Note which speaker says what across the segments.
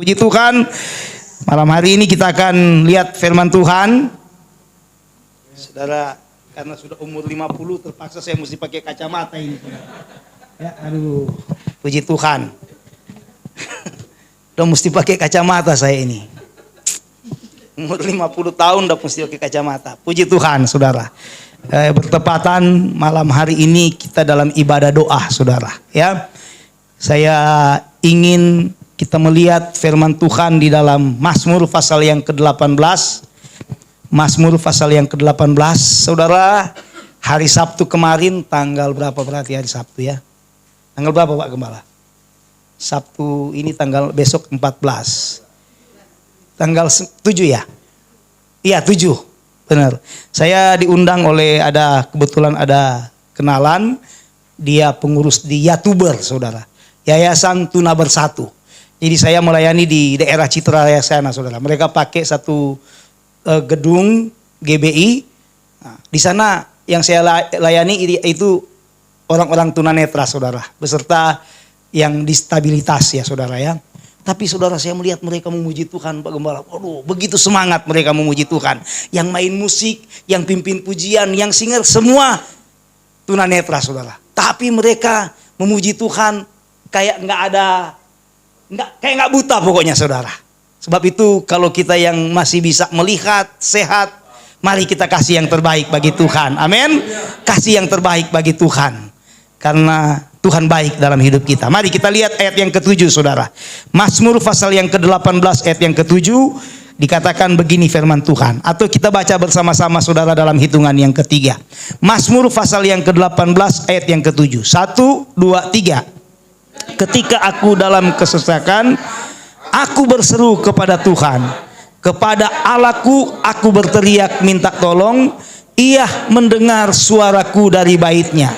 Speaker 1: Puji Tuhan, malam hari ini kita akan lihat firman Tuhan. Saudara, karena sudah umur 50 terpaksa saya mesti pakai kacamata ini. Ya, aduh, puji Tuhan. Udah mesti pakai kacamata saya ini. Umur 50 tahun udah mesti pakai kacamata. Puji Tuhan, saudara. Bertepatan malam hari ini kita dalam ibadah doa, saudara. Ya, saya ingin kita melihat firman Tuhan di dalam Mazmur pasal yang ke-18. Mazmur pasal yang ke-18, saudara. Hari Sabtu kemarin, tanggal berapa berarti hari Sabtu ya? Tanggal berapa Pak Gembala? Sabtu ini tanggal besok 14. Tanggal 7 ya? Iya 7, benar. Saya diundang oleh kebetulan ada kenalan. Dia pengurus di Yatuber, saudara. Yayasan Tuna Bersatu. Jadi saya melayani di daerah Citra Raya sana, saudara. Mereka pakai satu gedung GBI. Nah, di sana yang saya layani itu orang-orang tunanetra, saudara. Beserta yang disabilitas ya, saudara ya. Tapi saudara, saya melihat mereka memuji Tuhan, Pak Gembala. Waduh, begitu semangat mereka memuji Tuhan. Yang main musik, yang pimpin pujian, yang singer, semua tunanetra, saudara. Tapi mereka memuji Tuhan kayak kayak nggak buta pokoknya, saudara. Sebab itu kalau kita yang masih bisa melihat, sehat, mari kita kasih yang terbaik bagi Tuhan. Amin. Kasih yang terbaik bagi Tuhan. Karena Tuhan baik dalam hidup kita. Mari kita lihat ayat yang ke-7, saudara. Mazmur pasal yang ke-18 ayat yang ke-7 dikatakan begini firman Tuhan. Atau kita baca bersama-sama, saudara, dalam hitungan yang ketiga. Mazmur pasal yang ke-18 ayat yang ke-7. 1, 2, 3. Ketika aku dalam kesesakan, aku berseru kepada Tuhan. Kepada Allahku aku berteriak minta tolong. Ia mendengar suaraku dari baitnya.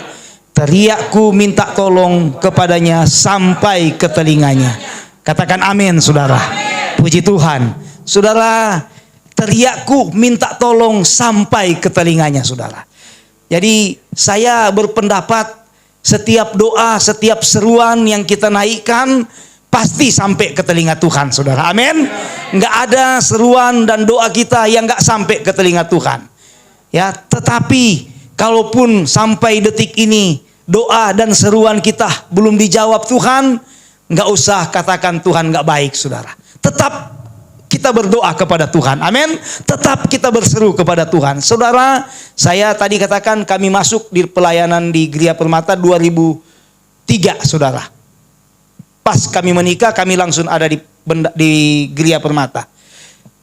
Speaker 1: Teriakku minta tolong kepadanya sampai ke telinganya. Katakan amin, saudara. Puji Tuhan. Saudara, teriakku minta tolong sampai ke telinganya, saudara. Jadi saya berpendapat setiap doa, setiap seruan yang kita naikkan pasti sampai ke telinga Tuhan, saudara. Amin. Nggak ada seruan dan doa kita yang nggak sampai ke telinga Tuhan. Ya, tetapi kalaupun sampai detik ini doa dan seruan kita belum dijawab Tuhan, nggak usah katakan Tuhan nggak baik, saudara. Tetap kita berdoa kepada Tuhan. Amin. Tetap kita berseru kepada Tuhan. Saudara, saya tadi katakan kami masuk di pelayanan di Gria Permata 2003, saudara. Pas kami menikah, kami langsung ada di Gria Permata.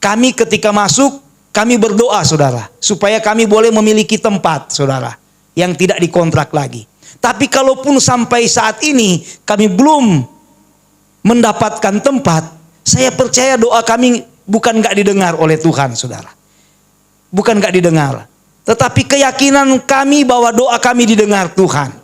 Speaker 1: Kami ketika masuk, kami berdoa, saudara, supaya kami boleh memiliki tempat, saudara, yang tidak dikontrak lagi. Tapi kalaupun sampai saat ini kami belum mendapatkan tempat, saya percaya doa kami bukan gak didengar oleh Tuhan, saudara. Bukan gak didengar. Tetapi keyakinan kami bahwa doa kami didengar Tuhan.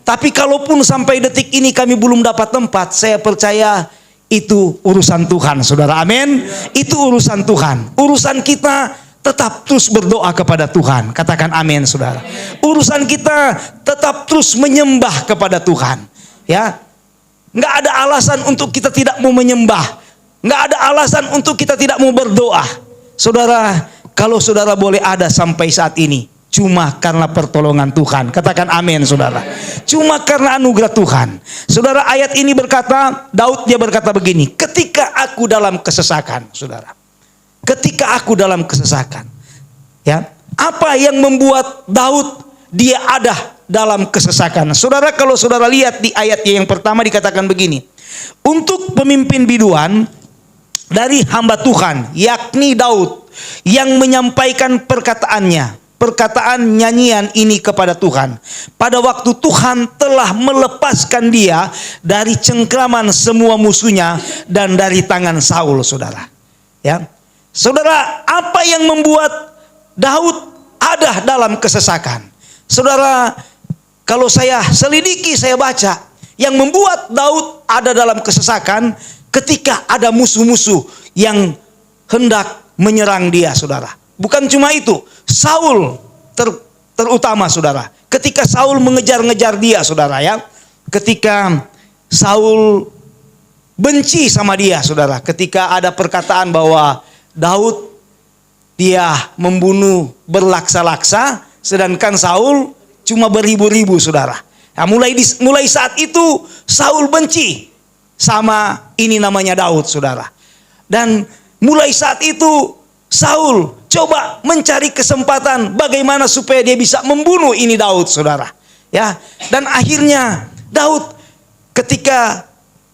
Speaker 1: Tapi kalaupun sampai detik ini kami belum dapat tempat, saya percaya itu urusan Tuhan, saudara. Amin. Itu urusan Tuhan. Urusan kita tetap terus berdoa kepada Tuhan. Katakan amin, saudara. Urusan kita tetap terus menyembah kepada Tuhan. Ya, nggak ada alasan untuk kita tidak mau menyembah. Nggak ada alasan untuk kita tidak mau berdoa. Saudara, kalau saudara boleh ada sampai saat ini, cuma karena pertolongan Tuhan. Katakan amin, saudara. Cuma karena anugerah Tuhan. Saudara, ayat ini berkata, Daud dia berkata begini, ketika aku dalam kesesakan, saudara. Ketika aku dalam kesesakan. Ya, apa yang membuat Daud dia ada dalam kesesakan? Saudara, kalau saudara lihat di ayatnya yang pertama dikatakan begini. Untuk pemimpin biduan dari hamba Tuhan, yakni Daud, yang menyampaikan perkataan nyanyian ini kepada Tuhan. Pada waktu Tuhan telah melepaskan dia dari cengkraman semua musuhnya dan dari tangan Saul, saudara. Ya, saudara, apa yang membuat Daud ada dalam kesesakan? Saudara, kalau saya selidiki, saya baca, yang membuat Daud ada dalam kesesakan ketika ada musuh-musuh yang hendak menyerang dia, saudara. Bukan cuma itu, Saul terutama, saudara. Ketika Saul mengejar-ngejar dia, saudara ya. Ketika Saul benci sama dia, saudara. Ketika ada perkataan bahwa Daud dia membunuh berlaksa-laksa, sedangkan Saul cuma beribu-ribu, saudara. Nah, mulai saat itu Saul benci sama ini namanya Daud, saudara. Dan mulai saat itu Saul coba mencari kesempatan bagaimana supaya dia bisa membunuh ini Daud, saudara. Ya, dan akhirnya Daud ketika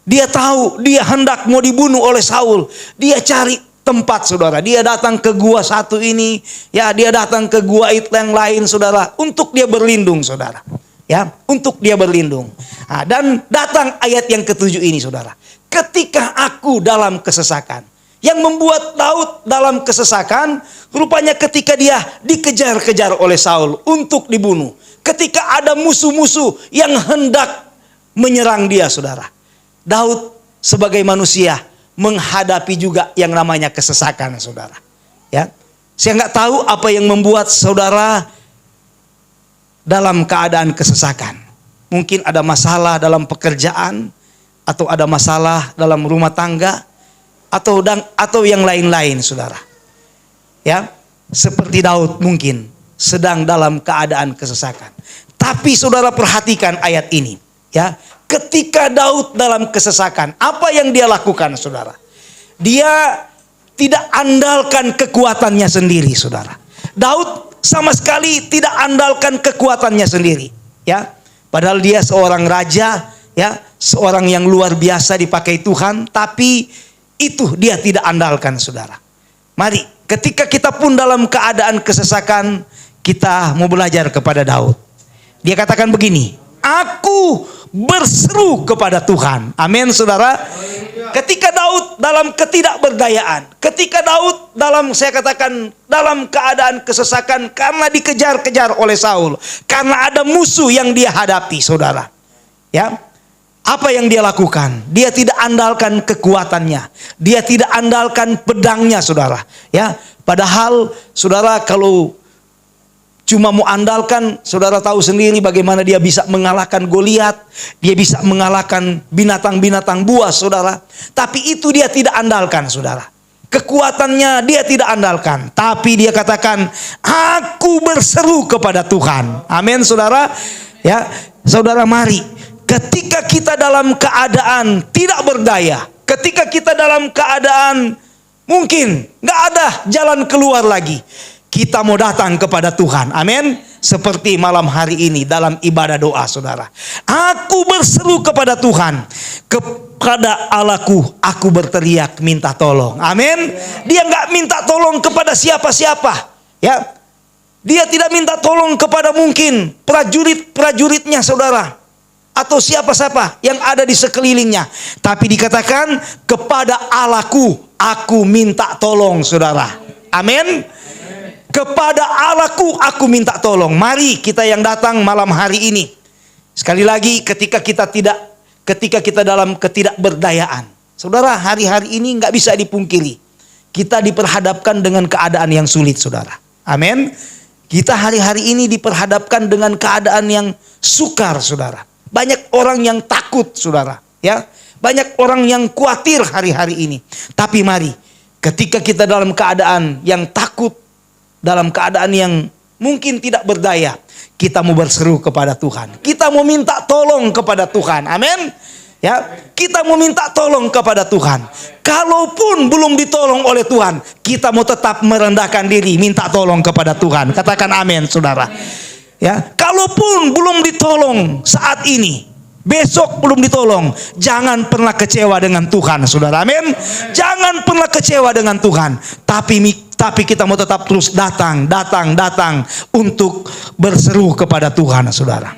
Speaker 1: dia tahu dia hendak mau dibunuh oleh Saul, dia cari tempat, saudara. Dia datang ke gua satu ini, ya, dia datang ke gua itu yang lain, saudara, untuk dia berlindung, saudara. Ya, untuk dia berlindung. Nah, dan datang ayat yang ketujuh ini, saudara. Ketika aku dalam kesesakan. Yang membuat Daud dalam kesesakan, rupanya ketika dia dikejar-kejar oleh Saul untuk dibunuh. Ketika ada musuh-musuh yang hendak menyerang dia, saudara. Daud sebagai manusia menghadapi juga yang namanya kesesakan, saudara. Ya, saya nggak tahu apa yang membuat saudara dalam keadaan kesesakan. Mungkin ada masalah dalam pekerjaan, atau ada masalah dalam rumah tangga, atau yang lain-lain, saudara. Ya, seperti Daud mungkin sedang dalam keadaan kesesakan. Tapi saudara perhatikan ayat ini, ya. Ketika Daud dalam kesesakan, apa yang dia lakukan, saudara? Dia tidak andalkan kekuatannya sendiri, saudara. Daud sama sekali tidak andalkan kekuatannya sendiri, ya. Padahal dia seorang raja, ya, seorang yang luar biasa dipakai Tuhan, tapi itu dia tidak andalkan, saudara. Mari, ketika kita pun dalam keadaan kesesakan, kita mau belajar kepada Daud. Dia katakan begini, aku berseru kepada Tuhan. Amin, saudara. Ketika Daud dalam ketidakberdayaan, ketika Daud dalam, saya katakan, dalam keadaan kesesakan karena dikejar-kejar oleh Saul, karena ada musuh yang dia hadapi, saudara. Ya, apa yang dia lakukan? Dia tidak andalkan kekuatannya, dia tidak andalkan pedangnya, saudara. Ya, padahal saudara kalau cuma mau andalkan, saudara tahu sendiri bagaimana dia bisa mengalahkan Goliat, dia bisa mengalahkan binatang-binatang buas, saudara. Tapi itu dia tidak andalkan, saudara. Kekuatannya dia tidak andalkan, tapi dia katakan, aku berseru kepada Tuhan. Amin, saudara. Ya, saudara, mari, ketika kita dalam keadaan tidak berdaya, ketika kita dalam keadaan mungkin nggak ada jalan keluar lagi, kita mau datang kepada Tuhan. Amin. Seperti malam hari ini dalam ibadah doa, saudara. Aku berseru kepada Tuhan. Kepada Allahku, aku berteriak minta tolong. Amin. Dia nggak minta tolong kepada siapa-siapa. Ya, dia tidak minta tolong kepada mungkin prajurit-prajuritnya, saudara, atau siapa-siapa yang ada di sekelilingnya. Tapi dikatakan kepada Allahku, aku minta tolong, saudara. Amin. Kepada Allahku aku minta tolong. Mari kita yang datang malam hari ini, sekali lagi, ketika kita dalam ketidakberdayaan, saudara, hari-hari ini nggak bisa dipungkiri, kita diperhadapkan dengan keadaan yang sulit, saudara. Amin. Kita hari-hari ini diperhadapkan dengan keadaan yang sukar, saudara. Banyak orang yang takut, saudara. Ya, banyak orang yang khawatir hari-hari ini. Tapi mari, ketika kita dalam keadaan yang takut, dalam keadaan yang mungkin tidak berdaya, kita mau berseru kepada Tuhan. Kita mau minta tolong kepada Tuhan. Amin. Ya, kita mau minta tolong kepada Tuhan. Kalaupun belum ditolong oleh Tuhan, kita mau tetap merendahkan diri, minta tolong kepada Tuhan. Katakan amin, saudara. Ya, kalaupun belum ditolong saat ini, besok belum ditolong, jangan pernah kecewa dengan Tuhan, saudara. Amin. Jangan pernah kecewa dengan Tuhan. Tapi kita mau tetap terus datang untuk berseru kepada Tuhan, saudara.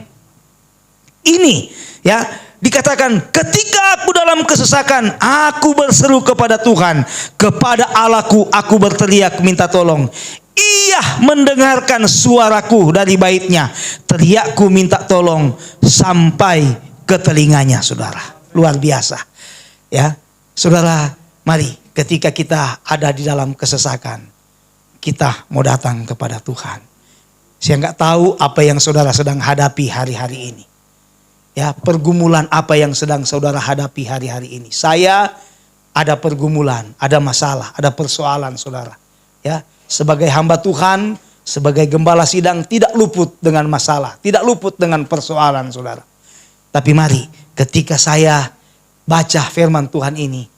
Speaker 1: Ini, ya, dikatakan ketika aku dalam kesesakan, aku berseru kepada Tuhan. Kepada Allahku aku berteriak minta tolong. Ia mendengarkan suaraku dari baitnya. Teriakku minta tolong sampai ke telinganya, saudara. Luar biasa. Ya, saudara, mari ketika kita ada di dalam kesesakan, kita mau datang kepada Tuhan. Saya nggak tahu apa yang saudara sedang hadapi hari-hari ini. Ya, pergumulan apa yang sedang saudara hadapi hari-hari ini. Saya ada pergumulan, ada masalah, ada persoalan saudara. Ya, sebagai hamba Tuhan, sebagai gembala sidang tidak luput dengan masalah, tidak luput dengan persoalan saudara. Tapi mari ketika saya baca firman Tuhan ini,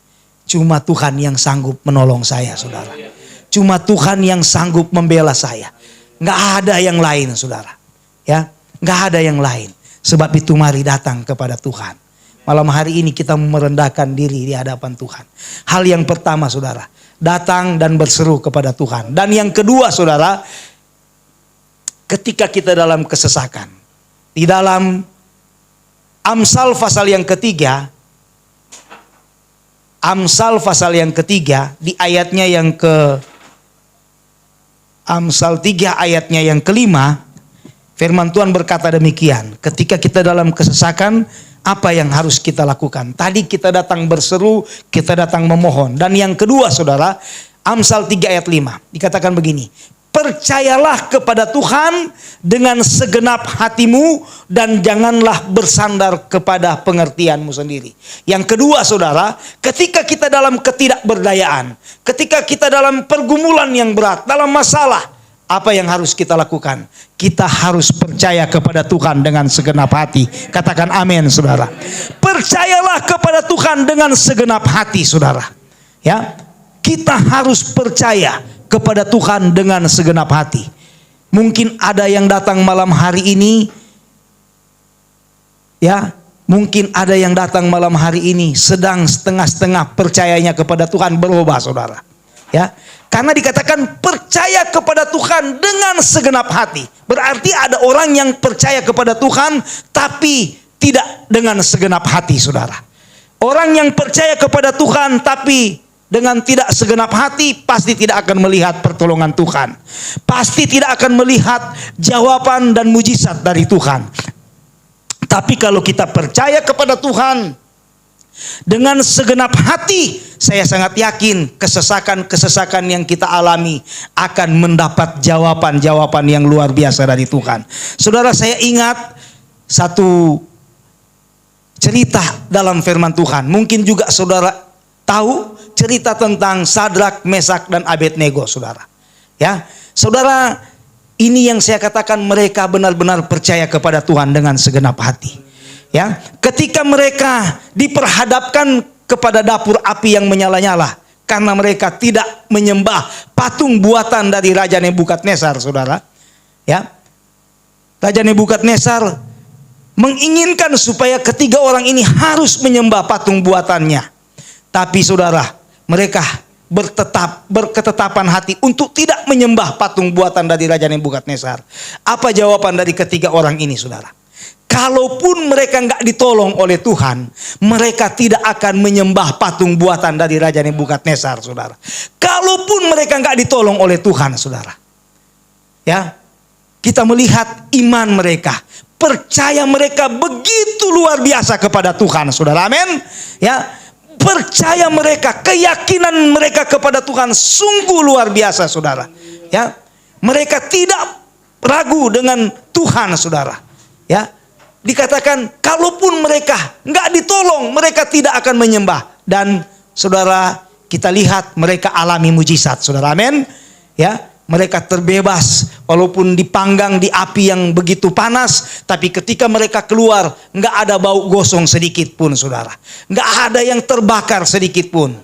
Speaker 1: cuma Tuhan yang sanggup menolong saya saudara. Cuma Tuhan yang sanggup membela saya. Nggak ada yang lain saudara. Ya, nggak ada yang lain. Sebab itu mari datang kepada Tuhan. Malam hari ini kita merendahkan diri di hadapan Tuhan. Hal yang pertama saudara, datang dan berseru kepada Tuhan. Dan yang kedua saudara, ketika kita dalam kesesakan. Di dalam Amsal pasal yang ketiga. Amsal pasal yang ketiga di ayatnya yang ke Amsal 3 ayatnya yang kelima. Firman Tuhan berkata demikian, ketika kita dalam kesesakan, apa yang harus kita lakukan? Tadi kita datang berseru, kita datang memohon. Dan yang kedua saudara, Amsal 3 ayat 5, dikatakan begini, percayalah kepada Tuhan dengan segenap hatimu dan janganlah bersandar kepada pengertianmu sendiri. Yang kedua saudara, ketika kita dalam ketidakberdayaan, ketika kita dalam pergumulan yang berat, dalam masalah, apa yang harus kita lakukan? Kita harus percaya kepada Tuhan dengan segenap hati. Katakan amin saudara. Percayalah kepada Tuhan dengan segenap hati saudara. Ya, kita harus percaya kepada Tuhan dengan segenap hati. Mungkin ada yang datang malam hari ini. Ya, mungkin ada yang datang malam hari ini sedang setengah-setengah percayanya kepada Tuhan berubah saudara. Ya, karena dikatakan percaya kepada Tuhan dengan segenap hati. Berarti ada orang yang percaya kepada Tuhan tapi tidak dengan segenap hati saudara. Orang yang percaya kepada Tuhan tapi dengan tidak segenap hati pasti tidak akan melihat pertolongan Tuhan. Pasti tidak akan melihat jawaban dan mujizat dari Tuhan. Tapi kalau kita percaya kepada Tuhan dengan segenap hati, saya sangat yakin kesesakan-kesesakan yang kita alami akan mendapat jawaban-jawaban yang luar biasa dari Tuhan. Saudara, saya ingat satu cerita dalam firman Tuhan. Mungkin juga saudara tahu cerita tentang Sadrak, Mesak, dan Abednego saudara. Ya, saudara, ini yang saya katakan mereka benar-benar percaya kepada Tuhan dengan segenap hati. Ya, ketika mereka diperhadapkan kepada dapur api yang menyala-nyala karena mereka tidak menyembah patung buatan dari Raja Nebukadnezar, saudara. Ya, Raja Nebukadnezar menginginkan supaya ketiga orang ini harus menyembah patung buatannya. Tapi saudara, mereka berketetapan hati untuk tidak menyembah patung buatan dari Raja Nebukadnezar. Apa jawaban dari ketiga orang ini, saudara? Kalaupun mereka nggak ditolong oleh Tuhan, mereka tidak akan menyembah patung buatan dari Raja Nebukadnezar, saudara. Kalaupun mereka nggak ditolong oleh Tuhan, saudara. Ya, kita melihat iman mereka, percaya mereka begitu luar biasa kepada Tuhan, saudara. Amin. Ya, percaya mereka, keyakinan mereka kepada Tuhan sungguh luar biasa, saudara. Ya, mereka tidak ragu dengan Tuhan, saudara. Ya. Dikatakan kalaupun mereka nggak ditolong, mereka tidak akan menyembah. Dan saudara, kita lihat mereka alami mujizat, saudara. Amin. Ya, mereka terbebas walaupun dipanggang di api yang begitu panas, tapi ketika mereka keluar nggak ada bau gosong sedikit pun, saudara. Nggak ada yang terbakar sedikit pun.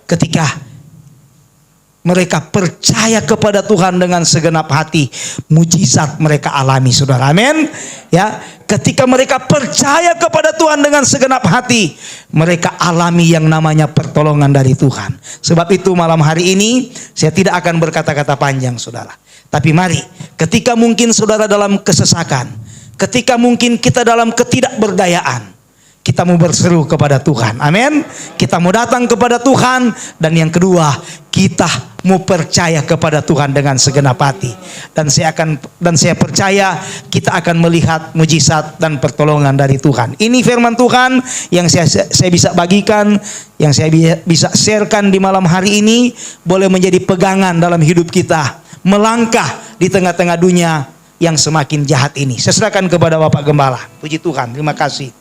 Speaker 1: Ketika mereka percaya kepada Tuhan dengan segenap hati, mujizat mereka alami, saudara. Amin. Ya, ketika mereka percaya kepada Tuhan dengan segenap hati, mereka alami yang namanya pertolongan dari Tuhan. Sebab itu malam hari ini saya tidak akan berkata-kata panjang, saudara. Tapi mari, ketika mungkin saudara dalam kesesakan, ketika mungkin kita dalam ketidakberdayaan, kita mau berseru kepada Tuhan. Amin. Kita mau datang kepada Tuhan. Dan yang kedua, kita mau percaya kepada Tuhan dengan segenap hati. Dan saya percaya kita akan melihat mujizat dan pertolongan dari Tuhan. Ini firman Tuhan yang saya bisa bagikan, yang saya bisa sharekan di malam hari ini, boleh menjadi pegangan dalam hidup kita melangkah di tengah-tengah dunia yang semakin jahat ini. Saya serahkan kepada Bapak Gembala. Puji Tuhan, terima kasih.